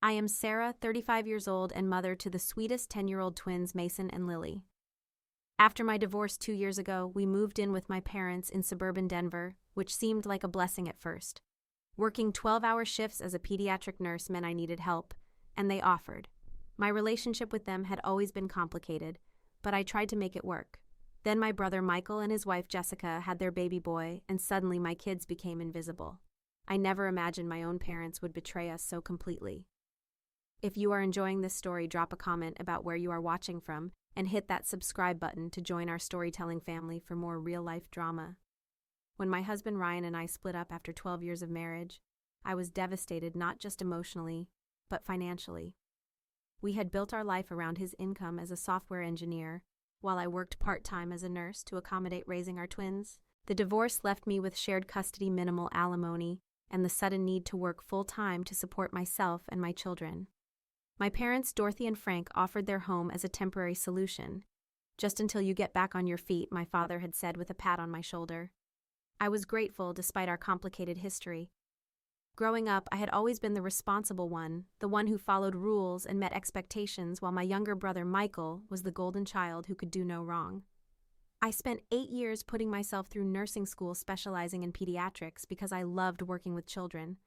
I am Sarah, 35 years old and mother to the sweetest 10-year-old twins Mason and Lily. After my divorce 2 years ago, we moved in with my parents in suburban Denver, which seemed like a blessing at first. Working 12-hour shifts as a pediatric nurse meant I needed help, and they offered. My relationship with them had always been complicated, but I tried to make it work. Then my brother Michael and his wife Jessica had their baby boy, and suddenly my kids became invisible. I never imagined my own parents would betray us so completely. If you are enjoying this story, drop a comment about where you are watching from and hit that subscribe button to join our storytelling family for more real-life drama. When my husband Ryan and I split up after 12 years of marriage, I was devastated not just emotionally, but financially. We had built our life around his income as a software engineer, while I worked part-time as a nurse to accommodate raising our twins. The divorce left me with shared custody, minimal alimony, and the sudden need to work full-time to support myself and my children. My parents, Dorothy and Frank, offered their home as a temporary solution. Just until you get back on your feet, my father had said with a pat on my shoulder. I was grateful despite our complicated history. Growing up, I had always been the responsible one, the one who followed rules and met expectations, while my younger brother Michael was the golden child who could do no wrong. I spent 8 years putting myself through nursing school specializing in pediatrics because I loved working with children.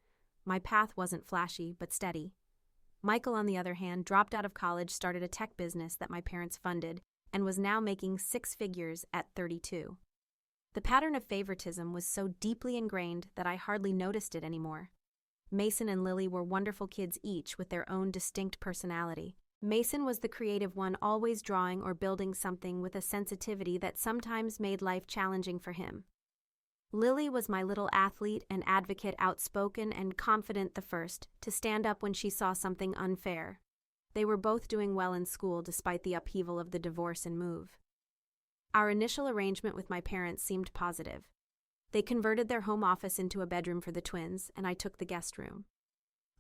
My path wasn't flashy, but steady. Michael, on the other hand, dropped out of college, started a tech business that my parents funded, and was now making 6 figures at 32. The pattern of favoritism was so deeply ingrained that I hardly noticed it anymore. Mason and Lily were wonderful kids, each with their own distinct personality. Mason was the creative one, always drawing or building something with a sensitivity that sometimes made life challenging for him. Lily was my little athlete and advocate, outspoken and confident, the first to stand up when she saw something unfair. They were both doing well in school despite the upheaval of the divorce and move. Our initial arrangement with my parents seemed positive. They converted their home office into a bedroom for the twins, and I took the guest room.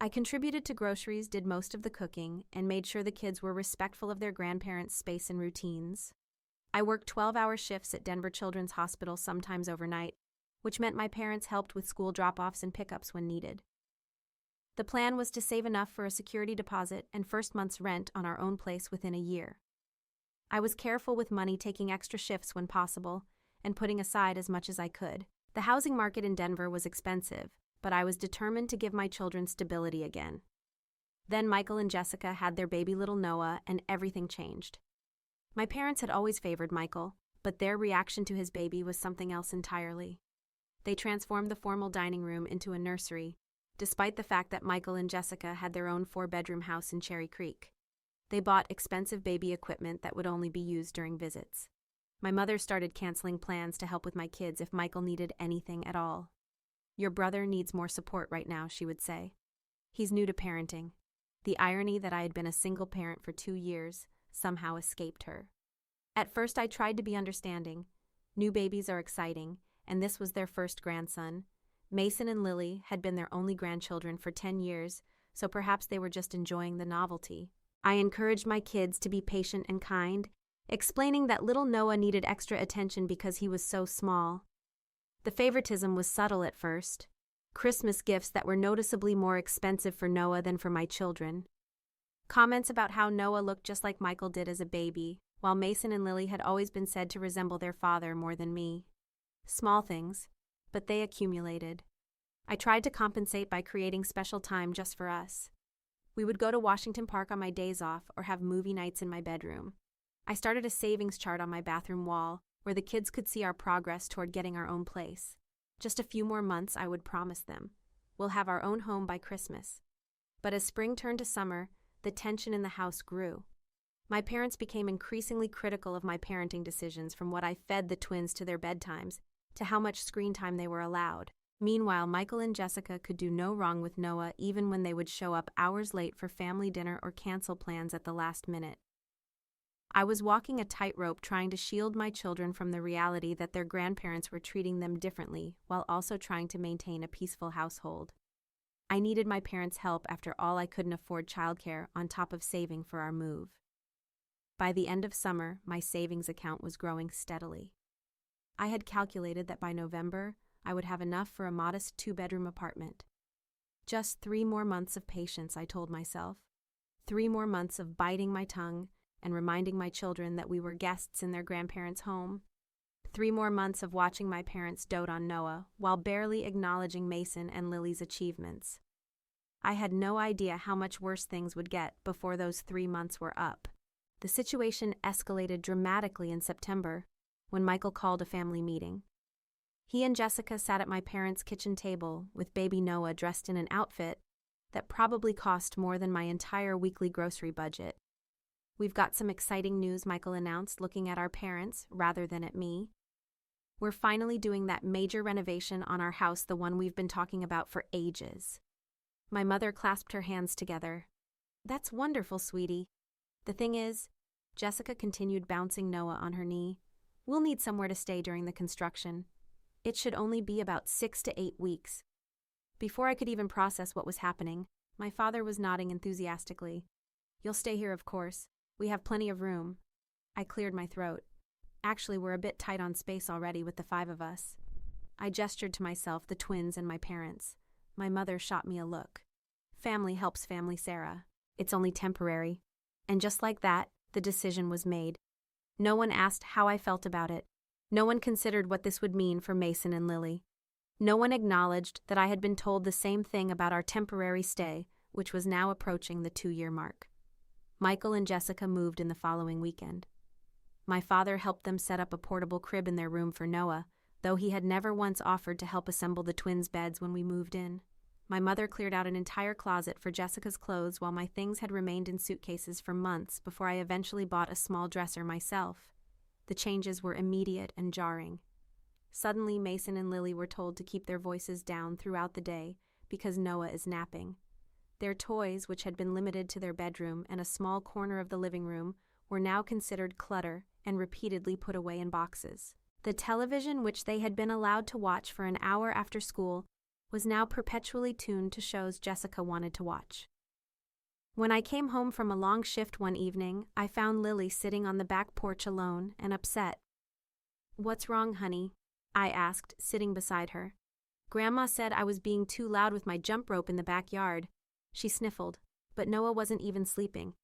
I contributed to groceries, did most of the cooking, and made sure the kids were respectful of their grandparents' space and routines. I worked 12-hour shifts at Denver Children's Hospital, sometimes overnight, which meant my parents helped with school drop-offs and pickups when needed. The plan was to save enough for a security deposit and first month's rent on our own place within a year. I was careful with money, taking extra shifts when possible, and putting aside as much as I could. The housing market in Denver was expensive, but I was determined to give my children stability again. Then Michael and Jessica had their baby little Noah, and everything changed. My parents had always favored Michael, but their reaction to his baby was something else entirely. They transformed the formal dining room into a nursery, despite the fact that Michael and Jessica had their own 4-bedroom house in Cherry Creek. They bought expensive baby equipment that would only be used during visits. My mother started canceling plans to help with my kids if Michael needed anything at all. "Your brother needs more support right now," she would say. "He's new to parenting." The irony that I had been a single parent for 2 years somehow escaped her. At first I tried to be understanding. New babies are exciting, and this was their first grandson. Mason and Lily had been their only grandchildren for 10 years, so perhaps they were just enjoying the novelty. I encouraged my kids to be patient and kind, explaining that little Noah needed extra attention because he was so small. The favoritism was subtle at first. Christmas gifts that were noticeably more expensive for Noah than for my children. Comments about how Noah looked just like Michael did as a baby, while Mason and Lily had always been said to resemble their father more than me. Small things, but they accumulated. I tried to compensate by creating special time just for us. We would go to Washington Park on my days off or have movie nights in my bedroom. I started a savings chart on my bathroom wall where the kids could see our progress toward getting our own place. Just a few more months, I would promise them. We'll have our own home by Christmas. But as spring turned to summer, the tension in the house grew. My parents became increasingly critical of my parenting decisions, from what I fed the twins to their bedtimes, to how much screen time they were allowed. Meanwhile, Michael and Jessica could do no wrong with Noah, even when they would show up hours late for family dinner or cancel plans at the last minute. I was walking a tightrope, trying to shield my children from the reality that their grandparents were treating them differently, while also trying to maintain a peaceful household. I needed my parents' help. After all, I couldn't afford childcare on top of saving for our move. By the end of summer, my savings account was growing steadily. I had calculated that by November, I would have enough for a modest 2-bedroom apartment. Just 3 more months of patience, I told myself. 3 more months of biting my tongue and reminding my children that we were guests in their grandparents' home. 3 more months of watching my parents dote on Noah while barely acknowledging Mason and Lily's achievements. I had no idea how much worse things would get before those 3 months were up. The situation escalated dramatically in September when Michael called a family meeting. He and Jessica sat at my parents' kitchen table with baby Noah dressed in an outfit that probably cost more than my entire weekly grocery budget. "We've got some exciting news," Michael announced, looking at our parents rather than at me. "We're finally doing that major renovation on our house, the one we've been talking about for ages." My mother clasped her hands together. "That's wonderful, sweetie. The thing is," Jessica continued, bouncing Noah on her knee, "we'll need somewhere to stay during the construction. It should only be about 6 to 8 weeks. Before I could even process what was happening, my father was nodding enthusiastically. "You'll stay here, of course. We have plenty of room." I cleared my throat. Actually, we're a bit tight on space already with the 5 of us. I gestured to myself, the twins, and my parents. My mother shot me a look. "Family helps family, Sarah. It's only temporary." And just like that, the decision was made. No one asked how I felt about it. No one considered what this would mean for Mason and Lily. No one acknowledged that I had been told the same thing about our temporary stay, which was now approaching the 2-year mark. Michael and Jessica moved in the following weekend. My father helped them set up a portable crib in their room for Noah, though he had never once offered to help assemble the twins' beds when we moved in. My mother cleared out an entire closet for Jessica's clothes while my things had remained in suitcases for months before I eventually bought a small dresser myself. The changes were immediate and jarring. Suddenly, Mason and Lily were told to keep their voices down throughout the day because Noah is napping. Their toys, which had been limited to their bedroom and a small corner of the living room, were now considered clutter and repeatedly put away in boxes. The television, which they had been allowed to watch for an hour after school, was now perpetually tuned to shows Jessica wanted to watch. When I came home from a long shift one evening, I found Lily sitting on the back porch alone and upset. "What's wrong, honey?" I asked, sitting beside her. "Grandma said I was being too loud with my jump rope in the backyard." She sniffled, but Noah wasn't even sleeping.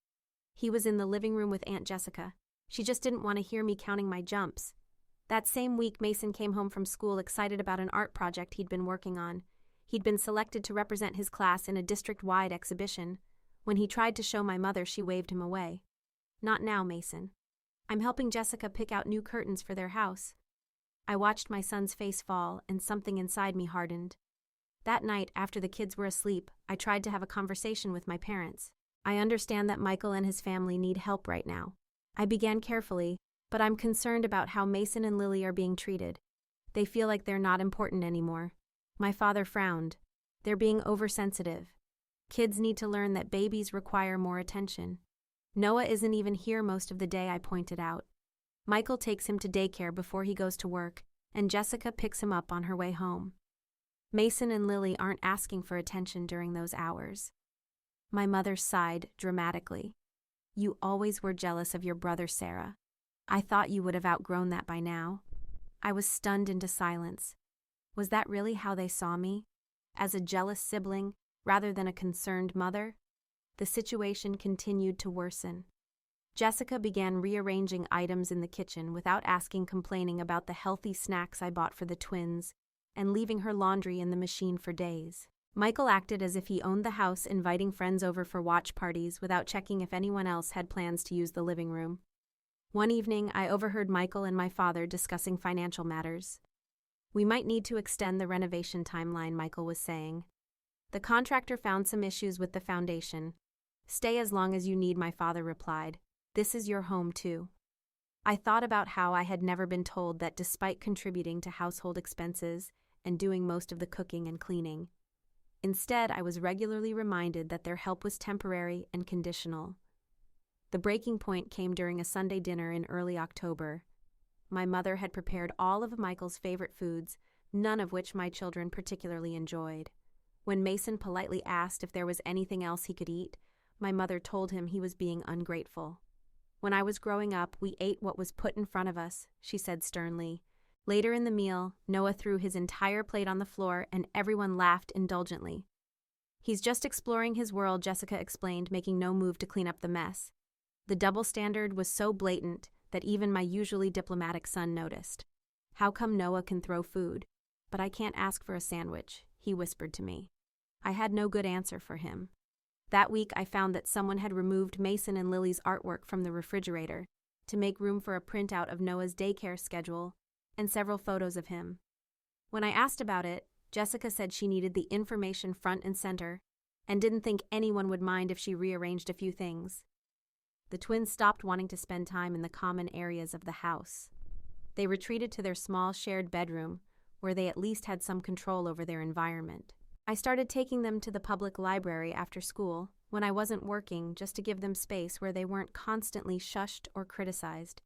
He was in the living room with Aunt Jessica. She just didn't want to hear me counting my jumps. That same week, Mason came home from school excited about an art project he'd been working on. He'd been selected to represent his class in a district-wide exhibition. When he tried to show my mother, she waved him away. "Not now, Mason. I'm helping Jessica pick out new curtains for their house." I watched my son's face fall, and something inside me hardened. That night, after the kids were asleep, I tried to have a conversation with my parents. "I understand that Michael and his family need help right now." I began carefully, "but I'm concerned about how Mason and Lily are being treated. They feel like they're not important anymore." My father frowned. "They're being oversensitive. Kids need to learn that babies require more attention." "Noah isn't even here most of the day," I pointed out. "Michael takes him to daycare before he goes to work, and Jessica picks him up on her way home. Mason and Lily aren't asking for attention during those hours." My mother sighed dramatically. "You always were jealous of your brother, Sarah. I thought you would have outgrown that by now." I was stunned into silence. Was that really how they saw me? As a jealous sibling, rather than a concerned mother? The situation continued to worsen. Jessica began rearranging items in the kitchen without asking, complaining about the healthy snacks I bought for the twins, and leaving her laundry in the machine for days. Michael acted as if he owned the house, inviting friends over for watch parties without checking if anyone else had plans to use the living room. One evening, I overheard Michael and my father discussing financial matters. "We might need to extend the renovation timeline," Michael was saying. "The contractor found some issues with the foundation." "Stay as long as you need," my father replied. "This is your home, too." I thought about how I had never been told that despite contributing to household expenses and doing most of the cooking and cleaning, instead I was regularly reminded that their help was temporary and conditional. The breaking point came during a Sunday dinner in early October. My mother had prepared all of Michael's favorite foods, none of which my children particularly enjoyed. When Mason politely asked if there was anything else he could eat, my mother told him he was being ungrateful. "When I was growing up, we ate what was put in front of us," she said sternly. Later in the meal, Noah threw his entire plate on the floor and everyone laughed indulgently. He's just exploring his world, Jessica explained, making no move to clean up the mess. The double standard was so blatant that even my usually diplomatic son noticed. How come Noah can throw food, but I can't ask for a sandwich? He whispered to me. I had no good answer for him. That week, I found that someone had removed Mason and Lily's artwork from the refrigerator to make room for a printout of Noah's daycare schedule and several photos of him. When I asked about it, Jessica said she needed the information front and center and didn't think anyone would mind if she rearranged a few things. The twins stopped wanting to spend time in the common areas of the house. They retreated to their small shared bedroom, where they at least had some control over their environment. I started taking them to the public library after school, when I wasn't working, just to give them space where they weren't constantly shushed or criticized.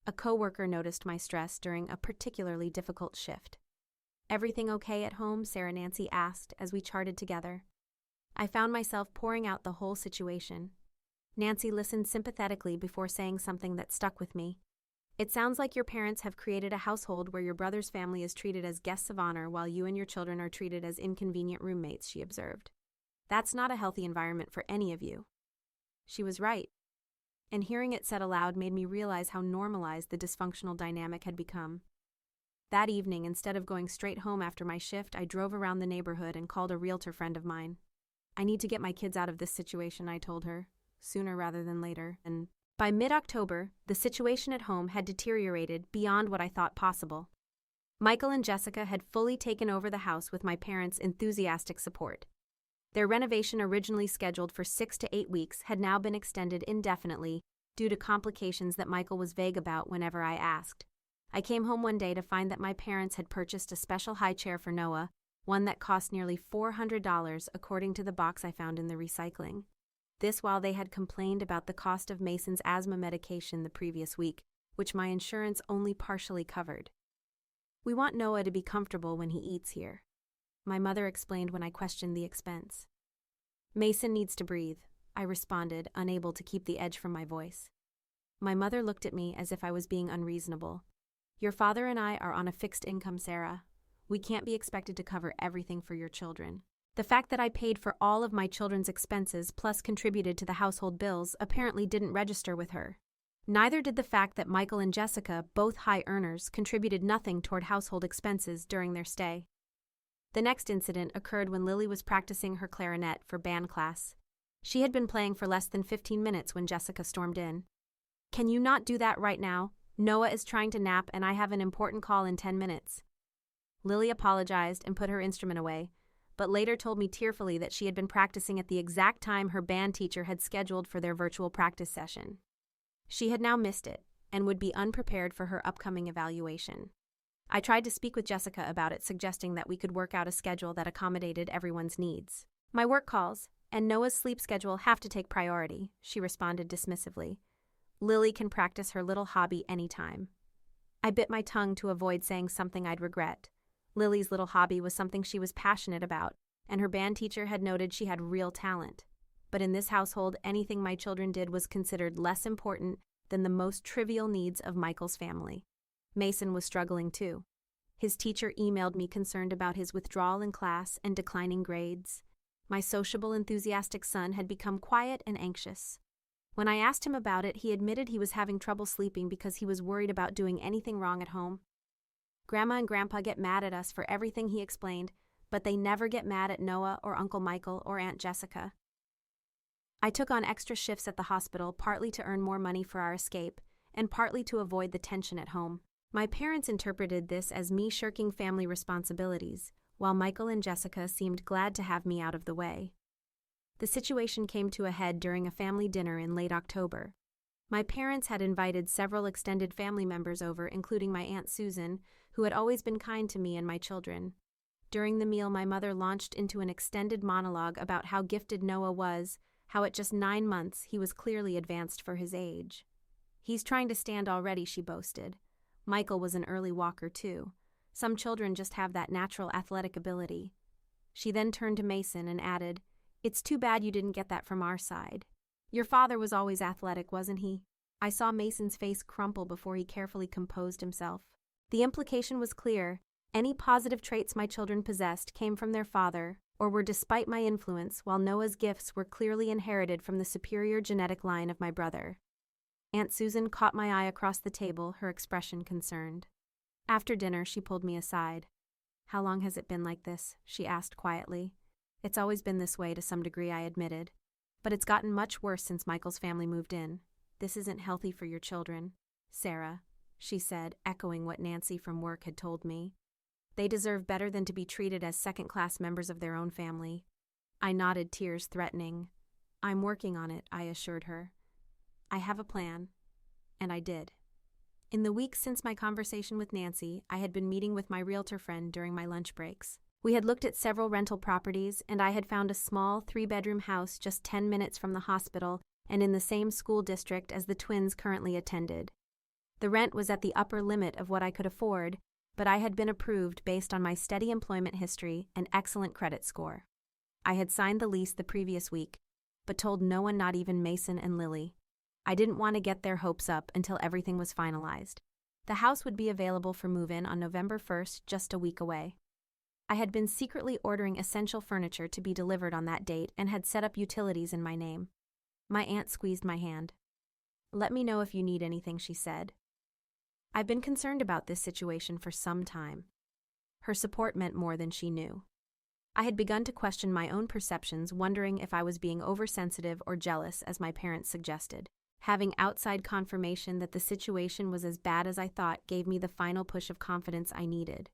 A coworker noticed my stress during a particularly difficult shift. Everything okay at home? Sarah Nancy asked as we charted together. I found myself pouring out the whole situation. Nancy listened sympathetically before saying something that stuck with me. It sounds like your parents have created a household where your brother's family is treated as guests of honor while you and your children are treated as inconvenient roommates, she observed. That's not a healthy environment for any of you. She was right. And hearing it said aloud made me realize how normalized the dysfunctional dynamic had become. That evening, instead of going straight home after my shift, I drove around the neighborhood and called a realtor friend of mine. I need to get my kids out of this situation, I told her, sooner rather than later, and by mid-October, the situation at home had deteriorated beyond what I thought possible. Michael and Jessica had fully taken over the house with my parents' enthusiastic support. Their renovation, originally scheduled for 6 to 8 weeks, had now been extended indefinitely due to complications that Michael was vague about whenever I asked. I came home one day to find that my parents had purchased a special high chair for Noah, one that cost nearly $400 according to the box I found in the recycling. This while they had complained about the cost of Mason's asthma medication the previous week, which my insurance only partially covered. We want Noah to be comfortable when he eats here, my mother explained when I questioned the expense. Mason needs to breathe, I responded, unable to keep the edge from my voice. My mother looked at me as if I was being unreasonable. Your father and I are on a fixed income, Sarah. We can't be expected to cover everything for your children. The fact that I paid for all of my children's expenses plus contributed to the household bills apparently didn't register with her. Neither did the fact that Michael and Jessica, both high earners, contributed nothing toward household expenses during their stay. The next incident occurred when Lily was practicing her clarinet for band class. She had been playing for less than 15 minutes when Jessica stormed in. Can you not do that right now? Noah is trying to nap and I have an important call in 10 minutes. Lily apologized and put her instrument away, but later told me tearfully that she had been practicing at the exact time her band teacher had scheduled for their virtual practice session. She had now missed it and would be unprepared for her upcoming evaluation. I tried to speak with Jessica about it, suggesting that we could work out a schedule that accommodated everyone's needs. My work calls and Noah's sleep schedule have to take priority, she responded dismissively. Lily can practice her little hobby anytime. I bit my tongue to avoid saying something I'd regret. Lily's little hobby was something she was passionate about, and her band teacher had noted she had real talent. But in this household, anything my children did was considered less important than the most trivial needs of Michael's family. Mason was struggling too. His teacher emailed me concerned about his withdrawal in class and declining grades. My sociable, enthusiastic son had become quiet and anxious. When I asked him about it, he admitted he was having trouble sleeping because he was worried about doing anything wrong at home. Grandma and Grandpa get mad at us for everything, he explained, but they never get mad at Noah or Uncle Michael or Aunt Jessica. I took on extra shifts at the hospital, partly to earn more money for our escape, and partly to avoid the tension at home. My parents interpreted this as me shirking family responsibilities, while Michael and Jessica seemed glad to have me out of the way. The situation came to a head during a family dinner in late October. My parents had invited several extended family members over, including my Aunt Susan, who had always been kind to me and my children. During the meal, my mother launched into an extended monologue about how gifted Noah was, how at just 9 months he was clearly advanced for his age. He's trying to stand already, she boasted. Michael was an early walker too. Some children just have that natural athletic ability. She then turned to Mason and added, It's too bad you didn't get that from our side. Your father was always athletic, wasn't he? I saw Mason's face crumple before he carefully composed himself. The implication was clear. Any positive traits my children possessed came from their father, or were despite my influence, while Noah's gifts were clearly inherited from the superior genetic line of my brother. Aunt Susan caught my eye across the table, her expression concerned. After dinner, she pulled me aside. "How long has it been like this?" she asked quietly. "It's always been this way to some degree," I admitted. "But it's gotten much worse since Michael's family moved in. This isn't healthy for your children, Sarah," she said, echoing what Nancy from work had told me. "They deserve better than to be treated as second-class members of their own family." I nodded, tears threatening. "I'm working on it," I assured her. "I have a plan." And I did. In the weeks since my conversation with Nancy, I had been meeting with my realtor friend during my lunch breaks. We had looked at several rental properties, and I had found a small 3-bedroom house just 10 minutes from the hospital and in the same school district as the twins currently attended. The rent was at the upper limit of what I could afford, but I had been approved based on my steady employment history and excellent credit score. I had signed the lease the previous week, but told no one, not even Mason and Lily. I didn't want to get their hopes up until everything was finalized. The house would be available for move-in on November 1st, just a week away. I had been secretly ordering essential furniture to be delivered on that date and had set up utilities in my name. My aunt squeezed my hand. "Let me know if you need anything," she said. I've been concerned about this situation for some time. Her support meant more than she knew. I had begun to question my own perceptions, wondering if I was being oversensitive or jealous, as my parents suggested. Having outside confirmation that the situation was as bad as I thought gave me the final push of confidence I needed.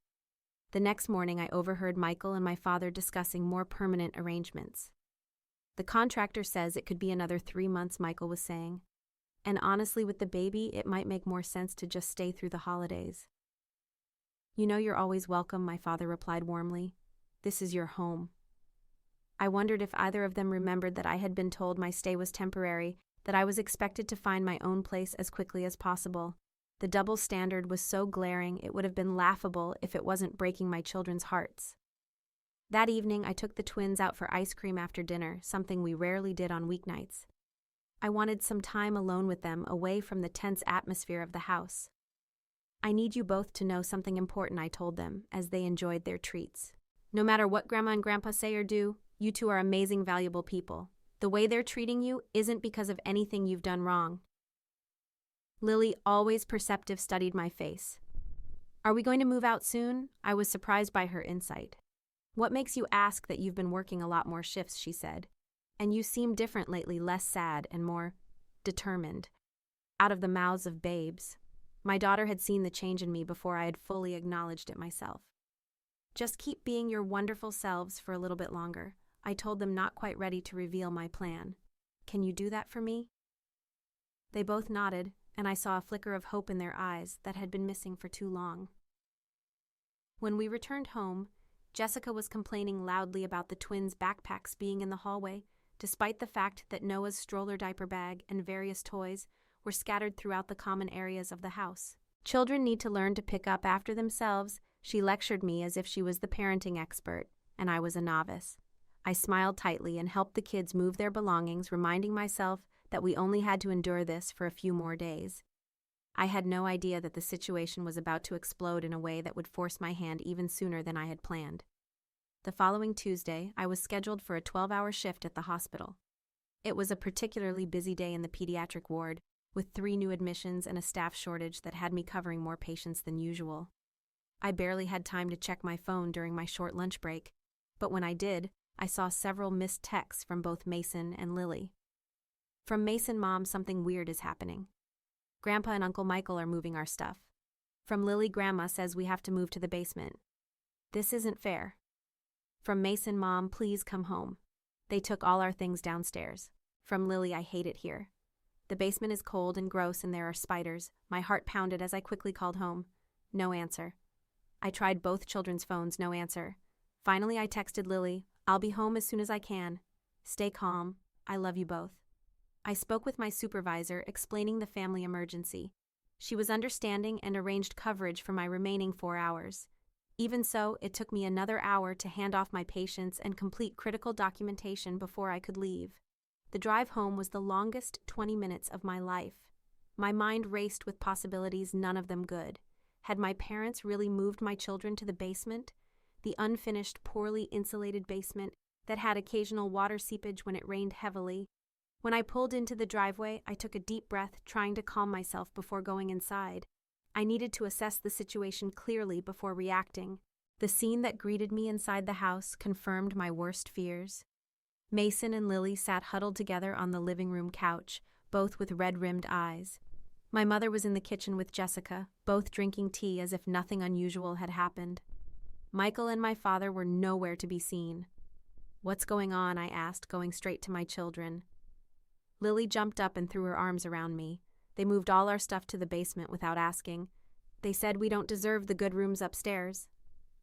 The next morning, I overheard Michael and my father discussing more permanent arrangements. "The contractor says it could be another 3 months," Michael was saying. "And honestly, with the baby, it might make more sense to just stay through the holidays." "You know you're always welcome," my father replied warmly. "This is your home." I wondered if either of them remembered that I had been told my stay was temporary, that I was expected to find my own place as quickly as possible. The double standard was so glaring it would have been laughable if it wasn't breaking my children's hearts. That evening, I took the twins out for ice cream after dinner, something we rarely did on weeknights. I wanted some time alone with them, away from the tense atmosphere of the house. "I need you both to know something important," I told them, as they enjoyed their treats. "No matter what Grandma and Grandpa say or do, you two are amazing, valuable people. The way they're treating you isn't because of anything you've done wrong." Lily, always perceptive, studied my face. "Are we going to move out soon?" I was surprised by her insight. "What makes you ask that? You've been working a lot more shifts," she said. "And you seem different lately, less sad and more determined." Out of the mouths of babes. My daughter had seen the change in me before I had fully acknowledged it myself. "Just keep being your wonderful selves for a little bit longer," I told them, not quite ready to reveal my plan. "Can you do that for me?" They both nodded, and I saw a flicker of hope in their eyes that had been missing for too long. When we returned home, Jessica was complaining loudly about the twins' backpacks being in the hallway, despite the fact that Noah's stroller diaper bag and various toys were scattered throughout the common areas of the house. "Children need to learn to pick up after themselves," she lectured me as if she was the parenting expert, and I was a novice. I smiled tightly and helped the kids move their belongings, reminding myself that we only had to endure this for a few more days. I had no idea that the situation was about to explode in a way that would force my hand even sooner than I had planned. The following Tuesday, I was scheduled for a 12-hour shift at the hospital. It was a particularly busy day in the pediatric ward, with 3 new admissions and a staff shortage that had me covering more patients than usual. I barely had time to check my phone during my short lunch break, but when I did, I saw several missed texts from both Mason and Lily. From Mason, "Mom, something weird is happening. Grandpa and Uncle Michael are moving our stuff." From Lily, "Grandma says we have to move to the basement. This isn't fair." From Mason, "Mom, please come home. They took all our things downstairs." From Lily, "I hate it here. The basement is cold and gross and there are spiders." My heart pounded as I quickly called home. No answer. I tried both children's phones, no answer. Finally, I texted Lily, "I'll be home as soon as I can. Stay calm. I love you both." I spoke with my supervisor, explaining the family emergency. She was understanding and arranged coverage for my remaining 4 hours. Even so, it took me another hour to hand off my patients and complete critical documentation before I could leave. The drive home was the longest 20 minutes of my life. My mind raced with possibilities, none of them good. Had my parents really moved my children to the basement? the unfinished, poorly insulated basement that had occasional water seepage when it rained heavily. When I pulled into the driveway, I took a deep breath, trying to calm myself before going inside. I needed to assess the situation clearly before reacting. The scene that greeted me inside the house confirmed my worst fears. Mason and Lily sat huddled together on the living room couch, both with red-rimmed eyes. My mother was in the kitchen with Jessica, both drinking tea as if nothing unusual had happened. Michael and my father were nowhere to be seen. "What's going on?" I asked, going straight to my children. Lily jumped up and threw her arms around me. They moved all our stuff to the basement without asking. They said we don't deserve the good rooms upstairs.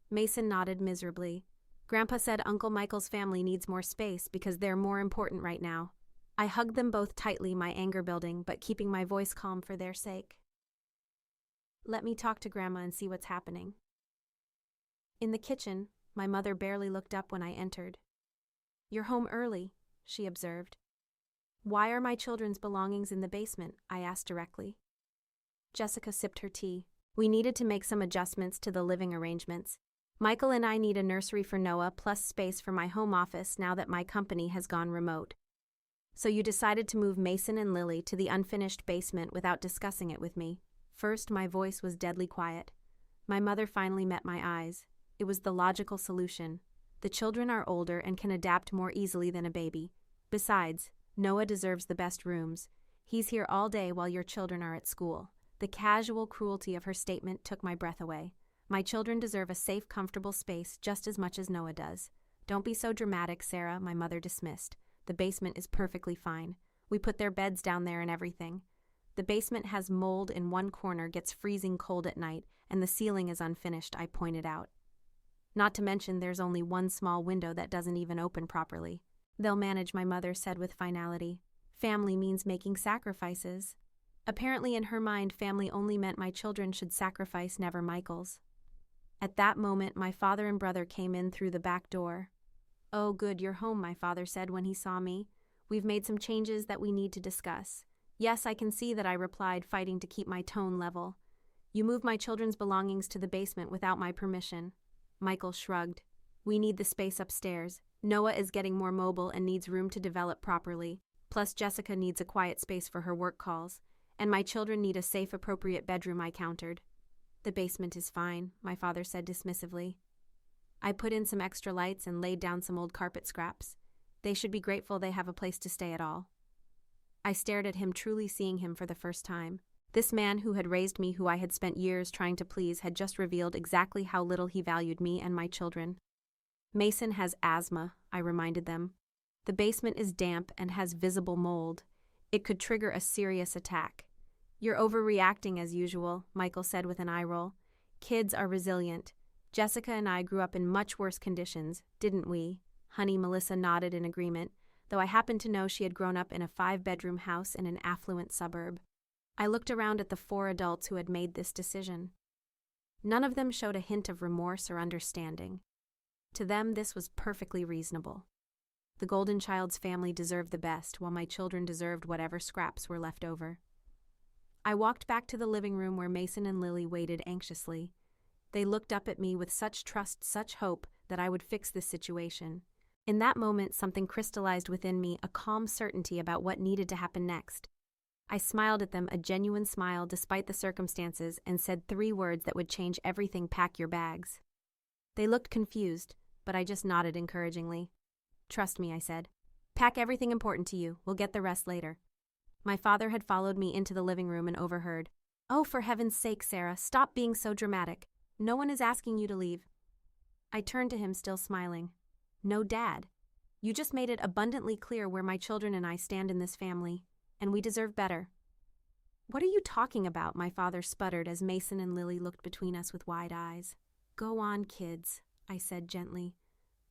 Mason nodded miserably. Grandpa said Uncle Michael's family needs more space because they're more important right now. I hugged them both tightly, my anger building, but keeping my voice calm for their sake. "Let me talk to Grandma and see what's happening." In the kitchen, my mother barely looked up when I entered. "You're home early," she observed. "Why are my children's belongings in the basement?" I asked directly. Jessica sipped her tea. "We needed to make some adjustments to the living arrangements. Michael and I need a nursery for Noah plus space for my home office now that my company has gone remote. So you decided to move Mason and Lily to the unfinished basement without discussing it with me." First, my voice was deadly quiet. My mother finally met my eyes. It was the logical solution. The children are older and can adapt more easily than a baby. Besides, Noah deserves the best rooms. He's here all day while your children are at school. The casual cruelty of her statement took my breath away. My children deserve a safe, comfortable space just as much as Noah does. "Don't be so dramatic, Sarah," my mother dismissed. "The basement is perfectly fine. We put their beds down there and everything. The basement has mold in one corner, gets freezing cold at night, and the ceiling is unfinished," I pointed out. "Not to mention there's only one small window that doesn't even open properly." "They'll manage," my mother said with finality. "Family means making sacrifices." Apparently in her mind, family only meant my children should sacrifice, never Michael's. At that moment, my father and brother came in through the back door. "Oh, good, you're home," my father said when he saw me. "We've made some changes that we need to discuss." "Yes, I can see that," I replied, fighting to keep my tone level. "You moved my children's belongings to the basement without my permission." Michael shrugged. "We need the space upstairs. Noah is getting more mobile and needs room to develop properly. Plus, Jessica needs a quiet space for her work calls. And my children need a safe, appropriate bedroom," I countered. "The basement is fine," my father said dismissively. "I put in some extra lights and laid down some old carpet scraps. They should be grateful they have a place to stay at all." I stared at him, truly seeing him for the first time. This man who had raised me, who I had spent years trying to please, had just revealed exactly how little he valued me and my children. "Mason has asthma," I reminded them. "The basement is damp and has visible mold. It could trigger a serious attack." "You're overreacting as usual," Michael said with an eye roll. "Kids are resilient. Jessica and I grew up in much worse conditions, didn't we?" Honey Melissa nodded in agreement, though I happened to know she had grown up in a 5-bedroom house in an affluent suburb. I looked around at the 4 adults who had made this decision. None of them showed a hint of remorse or understanding. To them, this was perfectly reasonable. The golden child's family deserved the best, while my children deserved whatever scraps were left over. I walked back to the living room where Mason and Lily waited anxiously. They looked up at me with such trust, such hope, that I would fix this situation. In that moment, something crystallized within me, a calm certainty about what needed to happen next. I smiled at them, a genuine smile despite the circumstances, and said 3 words that would change everything: "Pack your bags." They looked confused, but I just nodded encouragingly. "Trust me," I said. "Pack everything important to you. We'll get the rest later." My father had followed me into the living room and overheard. "Oh, for heaven's sake, Sarah, stop being so dramatic. No one is asking you to leave." I turned to him, still smiling. "No, Dad. You just made it abundantly clear where my children and I stand in this family, and we deserve better." "What are you talking about?" my father sputtered as Mason and Lily looked between us with wide eyes. "Go on, kids," I said gently.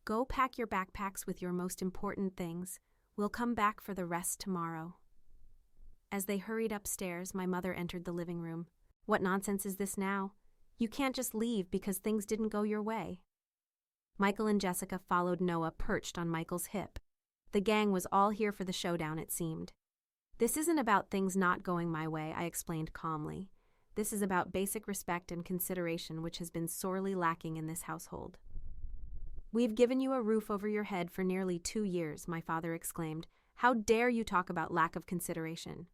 "Go pack your backpacks with your most important things. We'll come back for the rest tomorrow." As they hurried upstairs, my mother entered the living room. "What nonsense is this now? You can't just leave because things didn't go your way." Michael and Jessica followed Noah, perched on Michael's hip. The gang was all here for the showdown, it seemed. "This isn't about things not going my way," I explained calmly. "This is about basic respect and consideration, which has been sorely lacking in this household." "We've given you a roof over your head for nearly 2 years," my father exclaimed. "How dare you talk about lack of consideration?"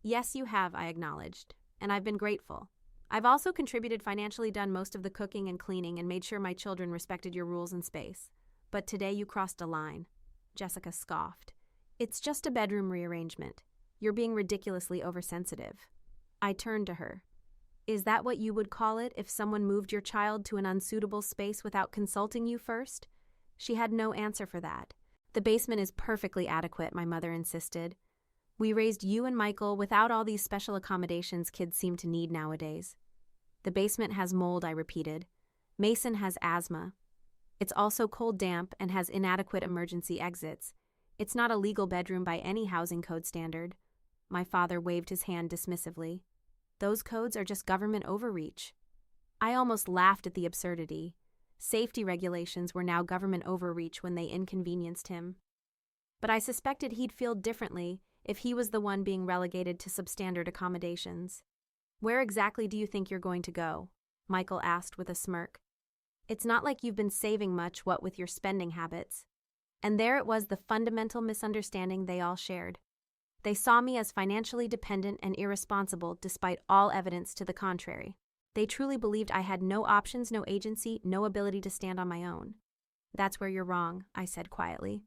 "Yes, you have," I acknowledged, "and I've been grateful. I've also contributed financially, done most of the cooking and cleaning, and made sure my children respected your rules and space. But today you crossed a line." Jessica scoffed. "It's just a bedroom rearrangement. You're being ridiculously oversensitive." I turned to her. "Is that what you would call it if someone moved your child to an unsuitable space without consulting you first?" She had no answer for that. "The basement is perfectly adequate," my mother insisted. "We raised you and Michael without all these special accommodations kids seem to need nowadays." "The basement has mold," I repeated. "Mason has asthma. It's also cold damp and has inadequate emergency exits. It's not a legal bedroom by any housing code standard." My father waved his hand dismissively. "Those codes are just government overreach." I almost laughed at the absurdity. Safety regulations were now government overreach when they inconvenienced him. But I suspected he'd feel differently if he was the one being relegated to substandard accommodations. "Where exactly do you think you're going to go?" Michael asked with a smirk. "It's not like you've been saving much, what with your spending habits." And there it was, the fundamental misunderstanding they all shared. They saw me as financially dependent and irresponsible despite all evidence to the contrary. They truly believed I had no options, no agency, no ability to stand on my own. "That's where you're wrong," I said quietly.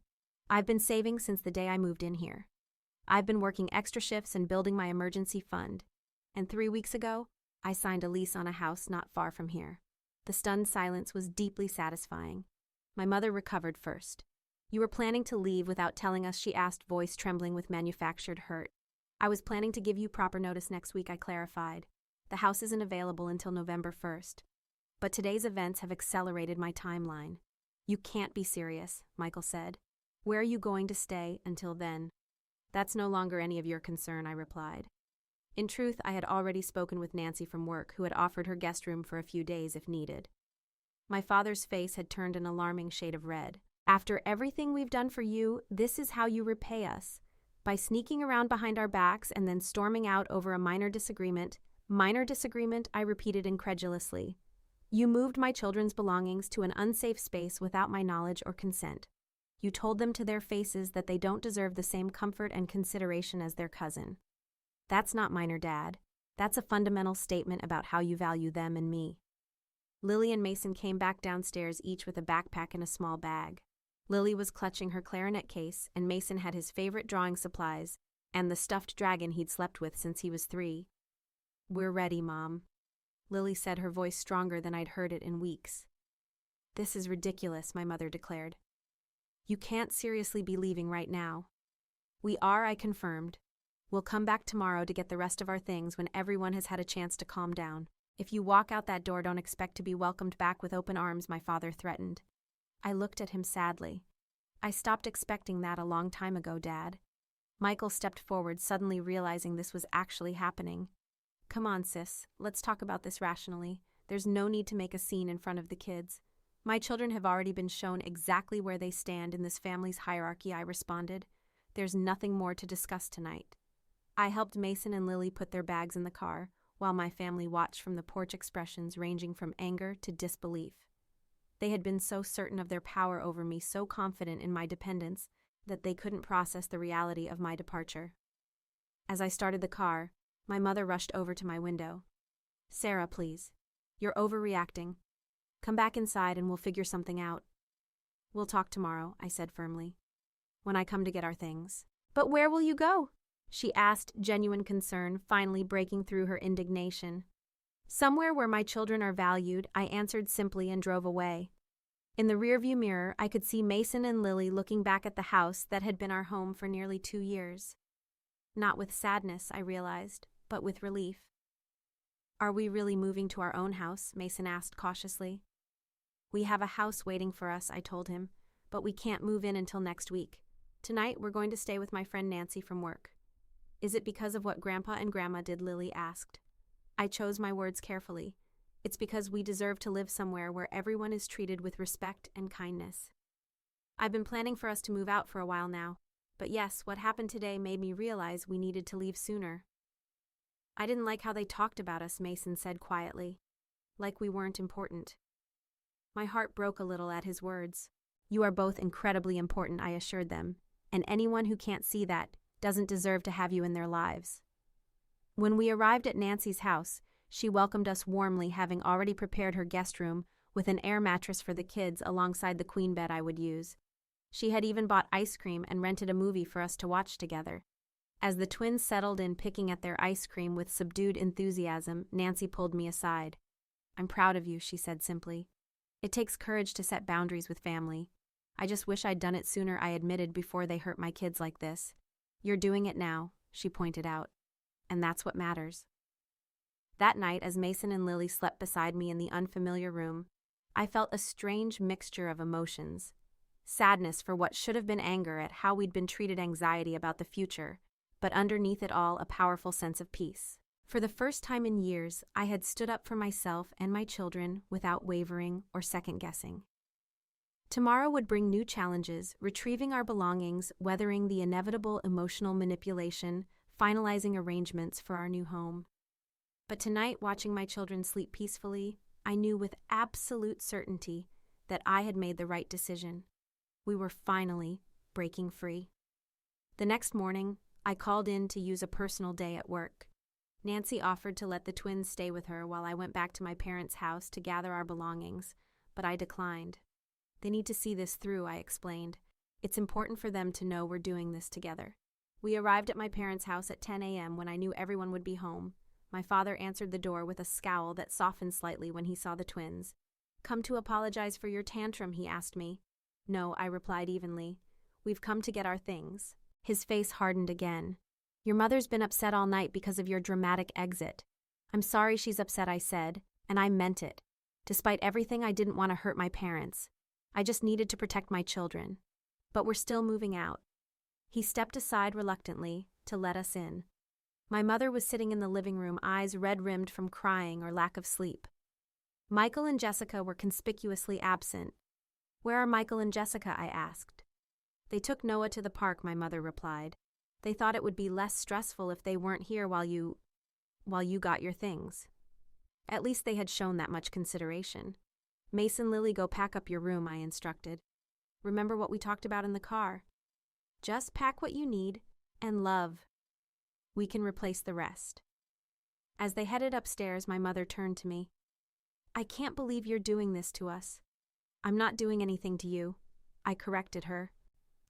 "I've been saving since the day I moved in here. I've been working extra shifts and building my emergency fund. And 3 weeks ago, I signed a lease on a house not far from here." The stunned silence was deeply satisfying. My mother recovered first. "You were planning to leave without telling us?" she asked, voice trembling with manufactured hurt. "I was planning to give you proper notice next week," I clarified. "The house isn't available until November 1st. But today's events have accelerated my timeline." "You can't be serious," Michael said. "Where are you going to stay until then?" "That's no longer any of your concern," I replied. In truth, I had already spoken with Nancy from work, who had offered her guest room for a few days if needed. My father's face had turned an alarming shade of red. "After everything we've done for you, this is how you repay us. By sneaking around behind our backs and then storming out over a minor disagreement." "Minor disagreement," I repeated incredulously. "You moved my children's belongings to an unsafe space without my knowledge or consent. You told them to their faces that they don't deserve the same comfort and consideration as their cousin. That's not minor, Dad. That's a fundamental statement about how you value them and me." Lily and Mason came back downstairs, each with a backpack and a small bag. Lily was clutching her clarinet case, and Mason had his favorite drawing supplies and the stuffed dragon he'd slept with since he was 3. "We're ready, Mom," Lily said, her voice stronger than I'd heard it in weeks. "This is ridiculous," my mother declared. "You can't seriously be leaving right now." "We are," I confirmed. "We'll come back tomorrow to get the rest of our things when everyone has had a chance to calm down. If you walk out that door, don't expect to be welcomed back with open arms," my father threatened. I looked at him sadly. "I stopped expecting that a long time ago, Dad." Michael stepped forward, suddenly realizing this was actually happening. "Come on, sis, let's talk about this rationally. There's no need to make a scene in front of the kids." "My children have already been shown exactly where they stand in this family's hierarchy," I responded. "There's nothing more to discuss tonight." I helped Mason and Lily put their bags in the car, while my family watched from the porch, expressions ranging from anger to disbelief. They had been so certain of their power over me, so confident in my dependence, that they couldn't process the reality of my departure. As I started the car, my mother rushed over to my window. "Sarah, please. You're overreacting. Come back inside and we'll figure something out." "We'll talk tomorrow," I said firmly, "when I come to get our things." "But where will you go?" she asked, genuine concern finally breaking through her indignation. "Somewhere where my children are valued," I answered simply and drove away. In the rearview mirror, I could see Mason and Lily looking back at the house that had been our home for nearly 2 years. Not with sadness, I realized, but with relief. "Are we really moving to our own house?" Mason asked cautiously. "We have a house waiting for us," I told him, "but we can't move in until next week. Tonight, we're going to stay with my friend Nancy from work." "Is it because of what Grandpa and Grandma did?" Lily asked. I chose my words carefully. "It's because we deserve to live somewhere where everyone is treated with respect and kindness." I've been planning for us to move out for a while now, but yes, what happened today made me realize we needed to leave sooner. "I didn't like how they talked about us," Mason said quietly. "Like we weren't important." My heart broke a little at his words. You are both incredibly important, I assured them, and anyone who can't see that doesn't deserve to have you in their lives. When we arrived at Nancy's house, she welcomed us warmly, having already prepared her guest room with an air mattress for the kids alongside the queen bed I would use. She had even bought ice cream and rented a movie for us to watch together. As the twins settled in picking at their ice cream with subdued enthusiasm, Nancy pulled me aside. I'm proud of you, she said simply. It takes courage to set boundaries with family. I just wish I'd done it sooner, I admitted, before they hurt my kids like this. You're doing it now, she pointed out. And that's what matters. That night, as Mason and Lily slept beside me in the unfamiliar room, I felt a strange mixture of emotions. Sadness for what should have been anger at how we'd been treated, anxiety about the future, but underneath it all, a powerful sense of peace. For the first time in years, I had stood up for myself and my children without wavering or second-guessing. Tomorrow would bring new challenges, retrieving our belongings, weathering the inevitable emotional manipulation, finalizing arrangements for our new home. But tonight, watching my children sleep peacefully, I knew with absolute certainty that I had made the right decision. We were finally breaking free. The next morning, I called in to use a personal day at work. Nancy offered to let the twins stay with her while I went back to my parents' house to gather our belongings, but I declined. They need to see this through, I explained. It's important for them to know we're doing this together. We arrived at my parents' house at 10 a.m. when I knew everyone would be home. My father answered the door with a scowl that softened slightly when he saw the twins. Come to apologize for your tantrum, he asked me. No, I replied evenly. We've come to get our things. His face hardened again. Your mother's been upset all night because of your dramatic exit. I'm sorry she's upset, I said, and I meant it. Despite everything, I didn't want to hurt my parents. I just needed to protect my children. But we're still moving out. He stepped aside reluctantly to let us in. My mother was sitting in the living room, eyes red-rimmed from crying or lack of sleep. Michael and Jessica were conspicuously absent. Where are Michael and Jessica? I asked. They took Noah to the park, my mother replied. They thought it would be less stressful if they weren't here while you got your things. At least they had shown that much consideration. Mason, Lily, go pack up your room, I instructed. Remember what we talked about in the car. Just pack what you need and love. We can replace the rest. As they headed upstairs, my mother turned to me. I can't believe you're doing this to us. I'm not doing anything to you, I corrected her.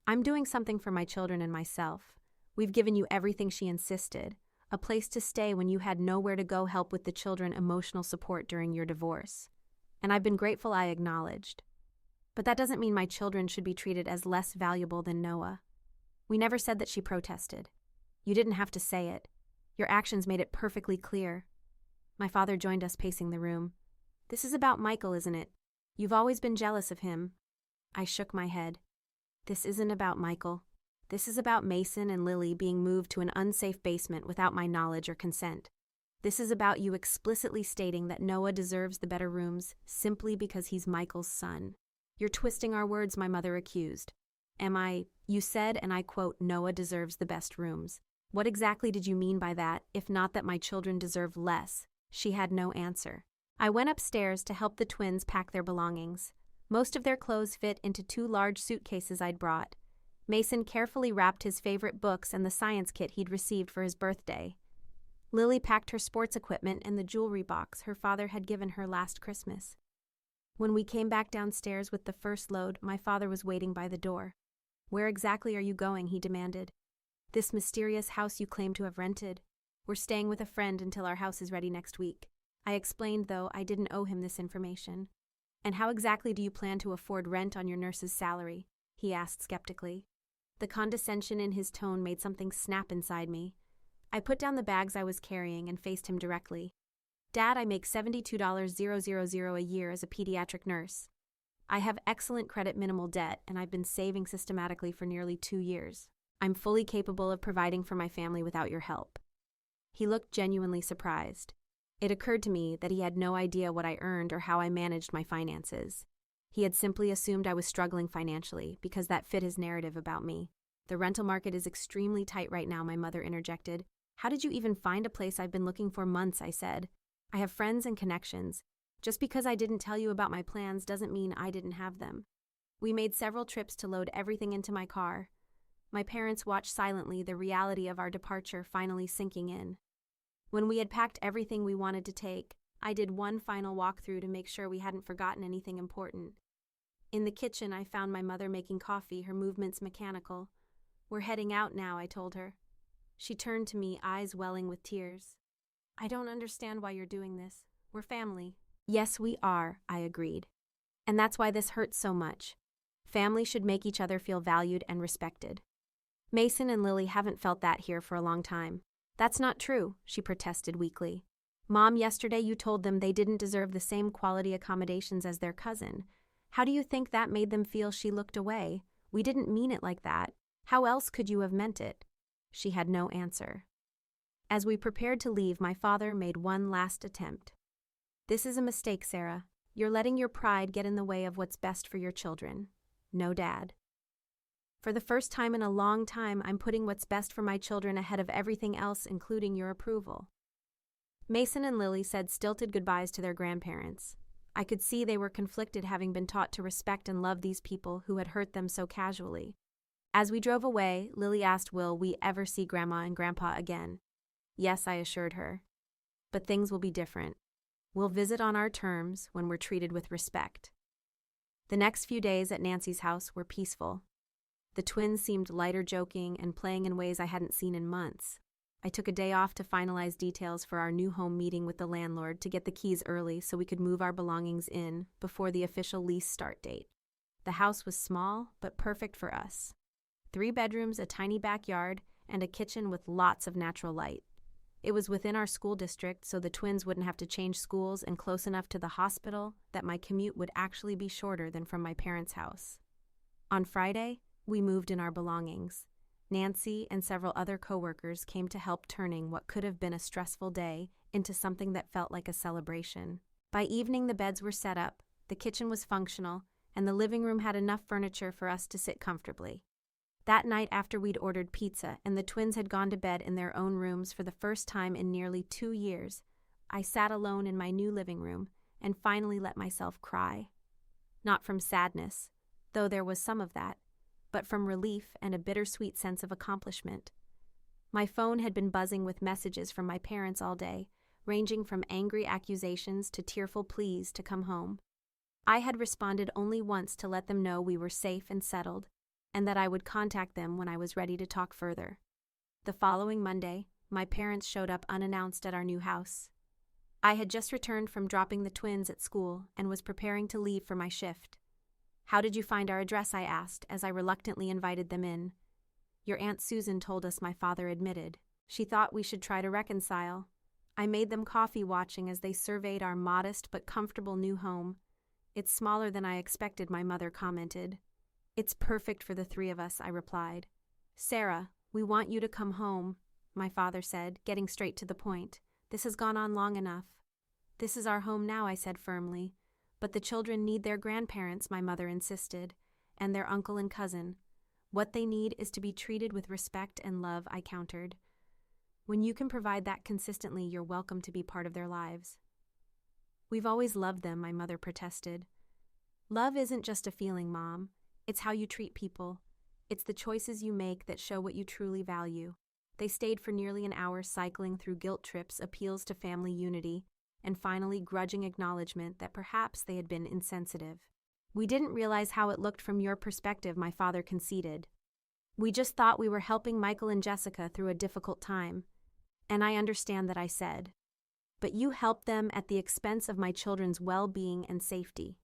I'm doing something for my children and myself. We've given you everything, she insisted. A place to stay when you had nowhere to go, help with the children, emotional support during your divorce. And I've been grateful, I acknowledged. But that doesn't mean my children should be treated as less valuable than Noah. We never said that, she protested. You didn't have to say it. Your actions made it perfectly clear. My father joined us, pacing the room. This is about Michael, isn't it? You've always been jealous of him. I shook my head. This isn't about Michael. This is about Mason and Lily being moved to an unsafe basement without my knowledge or consent. This is about you explicitly stating that Noah deserves the better rooms simply because he's Michael's son. You're twisting our words, my mother accused. You said, and I quote, Noah deserves the best rooms. What exactly did you mean by that, if not that my children deserve less? She had no answer. I went upstairs to help the twins pack their belongings. Most of their clothes fit into 2 large suitcases I'd brought. Mason carefully wrapped his favorite books and the science kit he'd received for his birthday. Lily packed her sports equipment and the jewelry box her father had given her last Christmas. When we came back downstairs with the first load, my father was waiting by the door. Where exactly are you going? He demanded. This mysterious house you claim to have rented. We're staying with a friend until our house is ready next week. I explained, though I didn't owe him this information. And how exactly do you plan to afford rent on your nurse's salary? He asked skeptically. The condescension in his tone made something snap inside me. I put down the bags I was carrying and faced him directly. Dad, I make $72,000 a year as a pediatric nurse. I have excellent credit, minimal debt, and I've been saving systematically for nearly 2 years. I'm fully capable of providing for my family without your help. He looked genuinely surprised. It occurred to me that he had no idea what I earned or how I managed my finances. He had simply assumed I was struggling financially because that fit his narrative about me. The rental market is extremely tight right now, my mother interjected. How did you even find a place? I've been looking for months, I said. I have friends and connections. Just because I didn't tell you about my plans doesn't mean I didn't have them. We made several trips to load everything into my car. My parents watched silently, the reality of our departure finally sinking in. When we had packed everything we wanted to take, I did one final walkthrough to make sure we hadn't forgotten anything important. In the kitchen, I found my mother making coffee, her movements mechanical. "We're heading out now," I told her. She turned to me, eyes welling with tears. "I don't understand why you're doing this. We're family." "Yes, we are," I agreed. "And that's why this hurts so much. Family should make each other feel valued and respected. Mason and Lily haven't felt that here for a long time." "That's not true," she protested weakly. "Mom, yesterday you told them they didn't deserve the same quality accommodations as their cousin. How do you think that made them feel?" She looked away. "We didn't mean it like that. How else could you have meant it?" She had no answer. As we prepared to leave, my father made one last attempt. "This is a mistake, Sarah. You're letting your pride get in the way of what's best for your children. No, Dad. For the first time in a long time, I'm putting what's best for my children ahead of everything else, including your approval." Mason and Lily said stilted goodbyes to their grandparents. I could see they were conflicted, having been taught to respect and love these people who had hurt them so casually. As we drove away, Lily asked, "Will we ever see Grandma and Grandpa again?" "Yes," I assured her. "But things will be different. We'll visit on our terms when we're treated with respect." The next few days at Nancy's house were peaceful. The twins seemed lighter, joking and playing in ways I hadn't seen in months. I took a day off to finalize details for our new home, meeting with the landlord to get the keys early so we could move our belongings in before the official lease start date. The house was small, but perfect for us. 3 bedrooms, a tiny backyard, and a kitchen with lots of natural light. It was within our school district, so the twins wouldn't have to change schools, and close enough to the hospital that my commute would actually be shorter than from my parents' house. On Friday, we moved in our belongings. Nancy and several other coworkers came to help, turning what could have been a stressful day into something that felt like a celebration. By evening, the beds were set up, the kitchen was functional, and the living room had enough furniture for us to sit comfortably. That night, after we'd ordered pizza and the twins had gone to bed in their own rooms for the first time in nearly 2 years, I sat alone in my new living room and finally let myself cry. Not from sadness, though there was some of that, but from relief and a bittersweet sense of accomplishment. My phone had been buzzing with messages from my parents all day, ranging from angry accusations to tearful pleas to come home. I had responded only once to let them know we were safe and settled, and that I would contact them when I was ready to talk further. The following Monday, my parents showed up unannounced at our new house. I had just returned from dropping the twins at school and was preparing to leave for my shift. "How did you find our address?" I asked as I reluctantly invited them in. "Your Aunt Susan told us," my father admitted. "She thought we should try to reconcile." I made them coffee, watching as they surveyed our modest but comfortable new home. "It's smaller than I expected," my mother commented. "It's perfect for the 3 of us," I replied. "Sarah, we want you to come home," my father said, getting straight to the point. "This has gone on long enough." "This is our home now," I said firmly. "But the children need their grandparents," my mother insisted, "and their uncle and cousin. What they need is to be treated with respect and love," I countered. "When you can provide that consistently, you're welcome to be part of their lives." "We've always loved them," my mother protested. "Love isn't just a feeling, Mom. It's how you treat people. It's the choices you make that show what you truly value." They stayed for nearly an hour, cycling through guilt trips, appeals to family unity, and finally grudging acknowledgement that perhaps they had been insensitive. "We didn't realize how it looked from your perspective," my father conceded. "We just thought we were helping Michael and Jessica through a difficult time. And I understand that," I said. "But you helped them at the expense of my children's well-being and safety.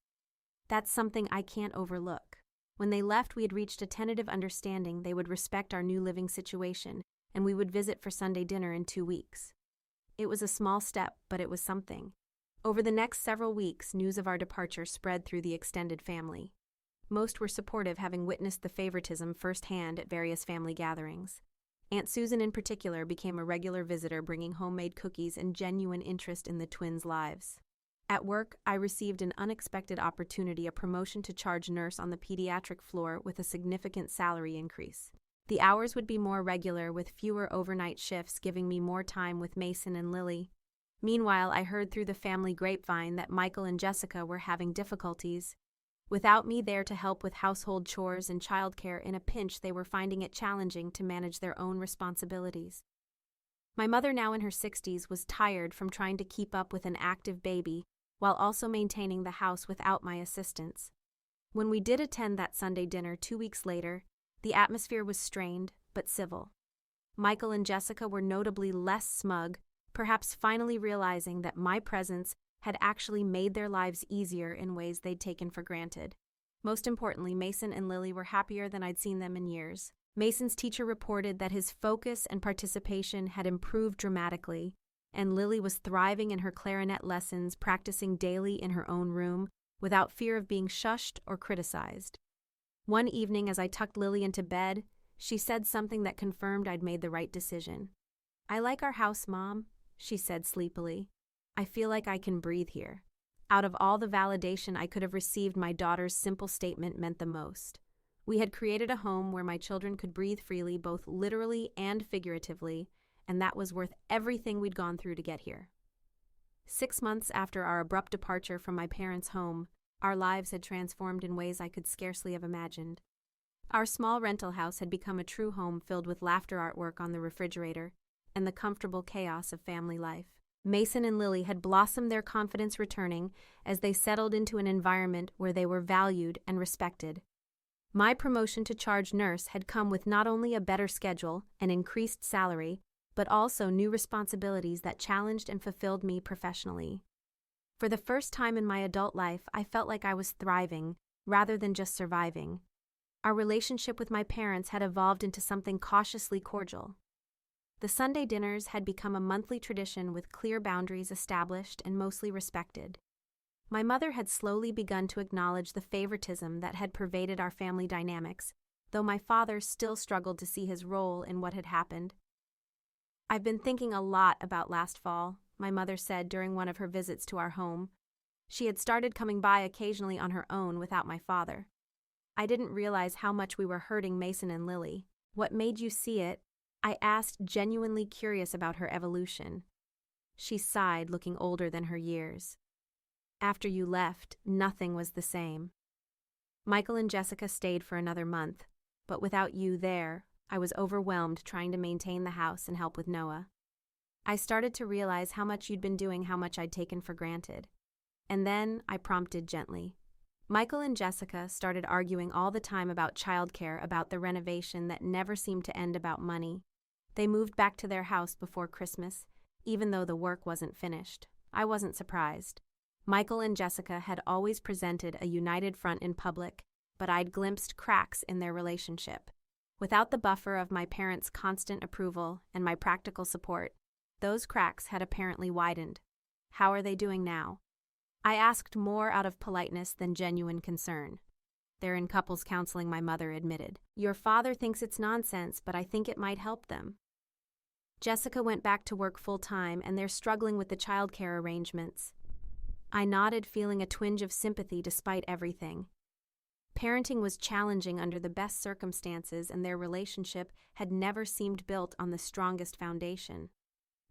That's something I can't overlook." When they left, we had reached a tentative understanding they would respect our new living situation, and we would visit for Sunday dinner in 2 weeks. It was a small step, but it was something. Over the next several weeks, news of our departure spread through the extended family. Most were supportive, having witnessed the favoritism firsthand at various family gatherings. Aunt Susan in particular became a regular visitor, bringing homemade cookies and genuine interest in the twins' lives. At work, I received an unexpected opportunity, a promotion to charge nurse on the pediatric floor with a significant salary increase. The hours would be more regular, with fewer overnight shifts, giving me more time with Mason and Lily. Meanwhile, I heard through the family grapevine that Michael and Jessica were having difficulties. Without me there to help with household chores and childcare in a pinch, they were finding it challenging to manage their own responsibilities. My mother, now in her 60s, was tired from trying to keep up with an active baby while also maintaining the house without my assistance. When we did attend that Sunday dinner 2 weeks later, the atmosphere was strained but civil. Michael and Jessica were notably less smug, perhaps finally realizing that my presence had actually made their lives easier in ways they'd taken for granted. Most importantly, Mason and Lily were happier than I'd seen them in years. Mason's teacher reported that his focus and participation had improved dramatically, and Lily was thriving in her clarinet lessons, practicing daily in her own room without fear of being shushed or criticized. One evening, as I tucked Lily into bed, she said something that confirmed I'd made the right decision. "I like our house, Mom," she said sleepily. "I feel like I can breathe here." Out of all the validation I could have received, my daughter's simple statement meant the most. We had created a home where my children could breathe freely, both literally and figuratively, and that was worth everything we'd gone through to get here. 6 months after our abrupt departure from my parents' home, our lives had transformed in ways I could scarcely have imagined. Our small rental house had become a true home filled with laughter artwork on the refrigerator and the comfortable chaos of family life. Mason and Lily had blossomed, their confidence returning as they settled into an environment where they were valued and respected. My promotion to charge nurse had come with not only a better schedule and increased salary, but also new responsibilities that challenged and fulfilled me professionally. For the first time in my adult life, I felt like I was thriving rather than just surviving. Our relationship with my parents had evolved into something cautiously cordial. The Sunday dinners had become a monthly tradition with clear boundaries established and mostly respected. My mother had slowly begun to acknowledge the favoritism that had pervaded our family dynamics, though my father still struggled to see his role in what had happened. "I've been thinking a lot about last fall," my mother said during one of her visits to our home. She had started coming by occasionally on her own without my father. "I didn't realize how much we were hurting Mason and Lily." "What made you see it?" I asked, genuinely curious about her evolution. She sighed, looking older than her years. "After you left, nothing was the same. Michael and Jessica stayed for another month, but without you there, I was overwhelmed trying to maintain the house and help with Noah. I started to realize how much you'd been doing, how much I'd taken for granted. And then I prompted gently. Michael and Jessica started arguing all the time about childcare, about the renovation that never seemed to end, about money. They moved back to their house before Christmas, even though the work wasn't finished. I wasn't surprised. Michael and Jessica had always presented a united front in public, but I'd glimpsed cracks in their relationship. Without the buffer of my parents' constant approval and my practical support, those cracks had apparently widened. How are they doing now? I asked more out of politeness than genuine concern. "They're in couples counseling," my mother admitted. "Your father thinks it's nonsense, but I think it might help them." Jessica went back to work full-time, and they're struggling with the childcare arrangements. I nodded, feeling a twinge of sympathy despite everything. Parenting was challenging under the best circumstances, and their relationship had never seemed built on the strongest foundation.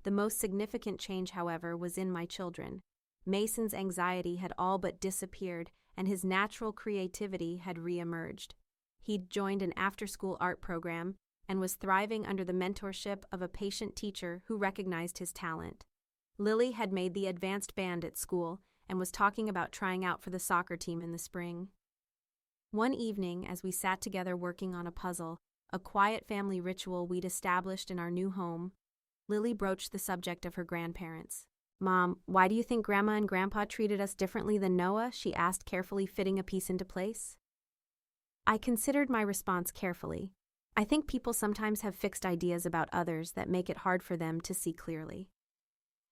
The most significant change, however, was in my children. Mason's anxiety had all but disappeared, and his natural creativity had re-emerged. He'd joined an after-school art program and was thriving under the mentorship of a patient teacher who recognized his talent. Lily had made the advanced band at school and was talking about trying out for the soccer team in the spring. One evening, as we sat together working on a puzzle, a quiet family ritual we'd established in our new home, Lily broached the subject of her grandparents. "Mom, why do you think Grandma and Grandpa treated us differently than Noah?" she asked, carefully fitting a piece into place. I considered my response carefully. I think people sometimes have fixed ideas about others that make it hard for them to see clearly.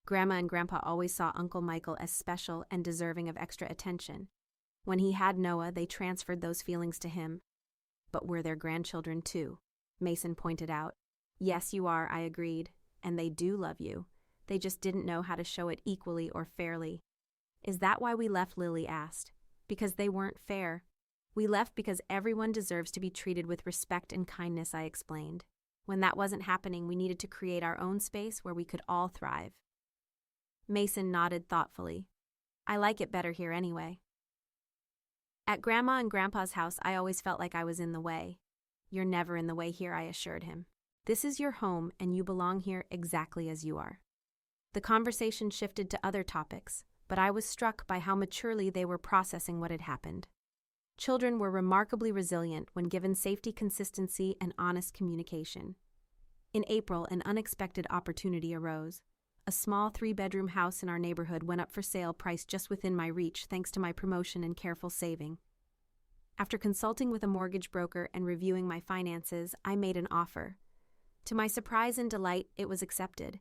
Grandma and Grandpa always saw Uncle Michael as special and deserving of extra attention. When he had Noah, they transferred those feelings to him. "But we're their grandchildren too," Mason pointed out. "Yes, you are," I agreed, "and they do love you. They just didn't know how to show it equally or fairly." "Is that why we left?" Lily asked. "Because they weren't fair. We left because everyone deserves to be treated with respect and kindness," I explained. When that wasn't happening, we needed to create our own space where we could all thrive. Mason nodded thoughtfully. I like it better here anyway. At Grandma and Grandpa's house, I always felt like I was in the way. You're never in the way here, I assured him. This is your home, and you belong here exactly as you are. The conversation shifted to other topics, but I was struck by how maturely they were processing what had happened. Children were remarkably resilient when given safety, consistency, and honest communication. In April, an unexpected opportunity arose. A small 3-bedroom house in our neighborhood went up for sale, priced just within my reach thanks to my promotion and careful saving. After consulting with a mortgage broker and reviewing my finances, I made an offer. To my surprise and delight, it was accepted.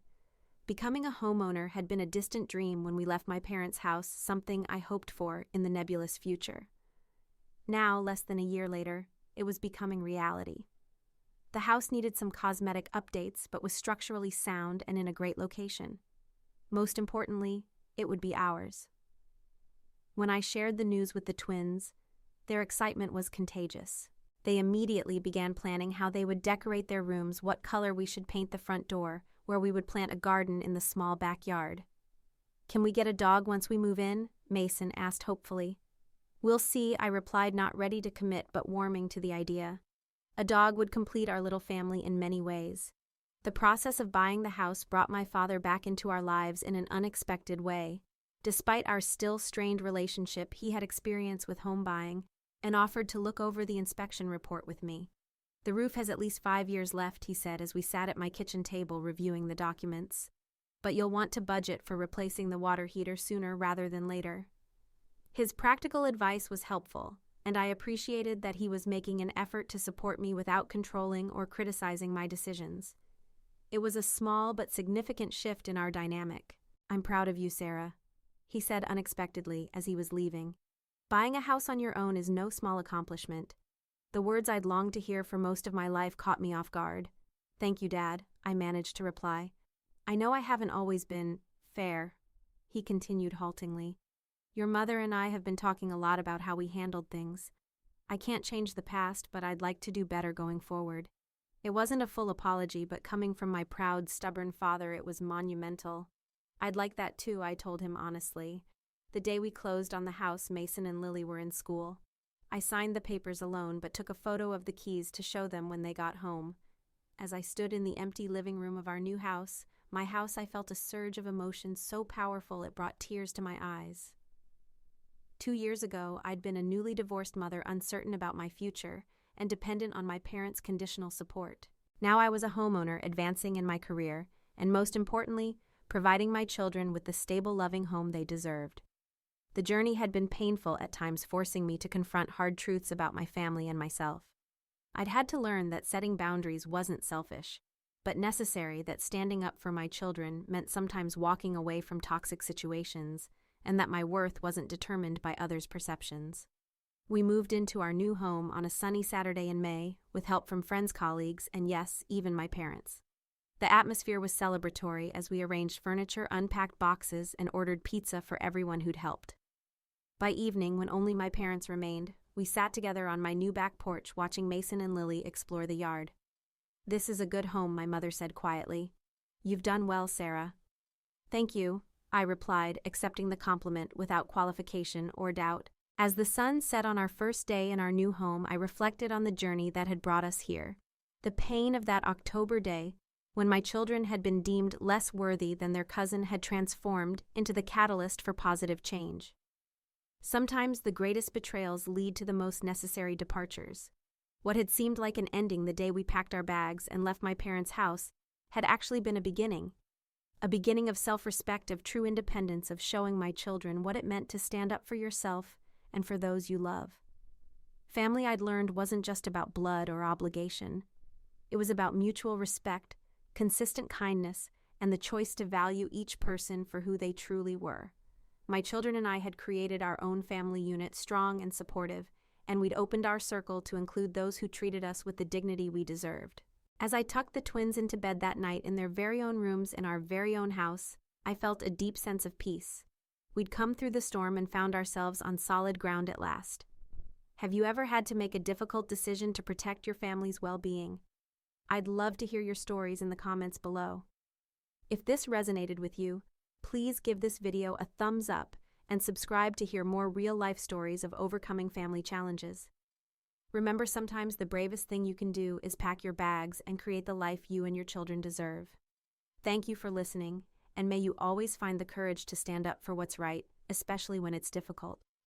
Becoming a homeowner had been a distant dream when we left my parents' house, something I hoped for in the nebulous future. Now, less than a year later, it was becoming reality. The house needed some cosmetic updates, but was structurally sound and in a great location. Most importantly, it would be ours. When I shared the news with the twins, their excitement was contagious. They immediately began planning how they would decorate their rooms, what color we should paint the front door, where we would plant a garden in the small backyard. Can we get a dog once we move in? Mason asked hopefully. We'll see, I replied, not ready to commit but warming to the idea. A dog would complete our little family in many ways. The process of buying the house brought my father back into our lives in an unexpected way. Despite our still strained relationship, he had experience with home buying and offered to look over the inspection report with me. The roof has at least 5 years left, he said as we sat at my kitchen table reviewing the documents. But you'll want to budget for replacing the water heater sooner rather than later. His practical advice was helpful, and I appreciated that he was making an effort to support me without controlling or criticizing my decisions. It was a small but significant shift in our dynamic. I'm proud of you, Sarah, he said unexpectedly as he was leaving. Buying a house on your own is no small accomplishment. The words I'd longed to hear for most of my life caught me off guard. Thank you, Dad, I managed to reply. I know I haven't always been fair, he continued haltingly. Your mother and I have been talking a lot about how we handled things. I can't change the past, but I'd like to do better going forward. It wasn't a full apology, but coming from my proud, stubborn father, it was monumental. I'd like that too, I told him honestly. The day we closed on the house, Mason and Lily were in school. I signed the papers alone, but took a photo of the keys to show them when they got home. As I stood in the empty living room of our new house, my house, I felt a surge of emotion so powerful it brought tears to my eyes. 2 years ago, I'd been a newly divorced mother, uncertain about my future and dependent on my parents' conditional support. Now I was a homeowner, advancing in my career, and most importantly, providing my children with the stable, loving home they deserved. The journey had been painful at times, forcing me to confront hard truths about my family and myself. I'd had to learn that setting boundaries wasn't selfish, but necessary, that standing up for my children meant sometimes walking away from toxic situations, and that my worth wasn't determined by others' perceptions. We moved into our new home on a sunny Saturday in May, with help from friends, colleagues, and yes, even my parents. The atmosphere was celebratory as we arranged furniture, unpacked boxes, and ordered pizza for everyone who'd helped. By evening, when only my parents remained, we sat together on my new back porch watching Mason and Lily explore the yard. This is a good home, my mother said quietly. You've done well, Sarah. Thank you, I replied, accepting the compliment without qualification or doubt. As the sun set on our first day in our new home, I reflected on the journey that had brought us here. The pain of that October day, when my children had been deemed less worthy than their cousin, had transformed into the catalyst for positive change. Sometimes the greatest betrayals lead to the most necessary departures. What had seemed like an ending the day we packed our bags and left my parents' house had actually been a beginning of self-respect, of true independence, of showing my children what it meant to stand up for yourself and for those you love. Family, I'd learned, wasn't just about blood or obligation. It was about mutual respect, consistent kindness, and the choice to value each person for who they truly were. My children and I had created our own family unit, strong and supportive, and we'd opened our circle to include those who treated us with the dignity we deserved. As I tucked the twins into bed that night in their very own rooms in our very own house, I felt a deep sense of peace. We'd come through the storm and found ourselves on solid ground at last. Have you ever had to make a difficult decision to protect your family's well-being? I'd love to hear your stories in the comments below. If this resonated with you, Please give this video a thumbs up and subscribe to hear more real-life stories of overcoming family challenges. Remember, sometimes the bravest thing you can do is pack your bags and create the life you and your children deserve. Thank you for listening, and may you always find the courage to stand up for what's right, especially when it's difficult.